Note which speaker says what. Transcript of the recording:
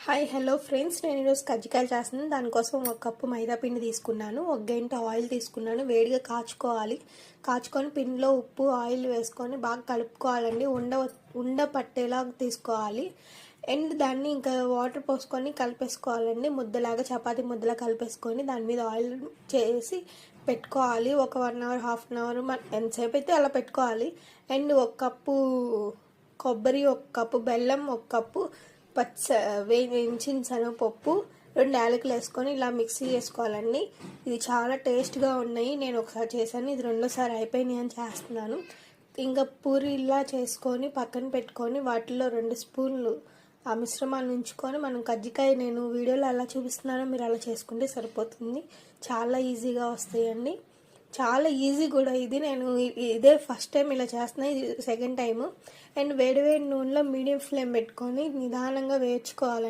Speaker 1: Hi hello friends, నేను ఈరోజు కజ్జికాయలు చేస్తున్నాను. దానికోసం ఒక కప్పు మైదా పిండి తీసుకున్నాను, ఒక గంట ఆయిల్ తీసుకున్నాను. వేడిగా కాచుకోవాలి. కాచుకొని పిండిలో ఉప్పు ఆయిల్ వేసుకొని బాగా కలుపుకోవాలండి. ఉండ పట్టేలా తీసుకోవాలి. అండ్ దాన్ని ఇంకా వాటర్ పోసుకొని కలిపేసుకోవాలండి. ముద్దలాగా చపాతీ ముద్దలా కలిపేసుకొని దాని మీద ఆయిల్ చేసి పెట్టుకోవాలి. ఒక 1 అవర్ హాఫ్ అన్ అవర్ ఎంతసేపు అయితే అలా పెట్టుకోవాలి. అండ్ ఒక కప్పు కొబ్బరి, ఒక కప్పు బెల్లం, ఒక కప్పు వేయించిన శనగపప్పు, 2 యాలకులు వేసుకొని ఇలా మిక్సీ చేసుకోవాలండి. ఇది చాలా టేస్ట్గా ఉన్నాయి. నేను ఒకసారి చేశాను, ఇది రెండోసారి అయిపోయినాయి అని చేస్తున్నాను. ఇంకా పూరి ఇలా చేసుకొని పక్కన పెట్టుకొని వాటిలో 2 స్పూన్లు ఆ మిశ్రమాన్ని ఉంచుకొని మనం కజ్జికాయ నేను వీడియోలో ఎలా చూపిస్తున్నానో మీరు అలా చేసుకుంటే సరిపోతుంది. చాలా ఈజీగా వస్తాయండి. చాలా ఈజీ కూడా ఇది. నేను ఇదే ఫస్ట్ టైం ఇలా చేస్తున్నా, ఇది సెకండ్ టైము. అండ్ వేడి నూనెలో మీడియం ఫ్లేమ్ పెట్టుకొని నిదానంగా వేయించుకోవాలండి.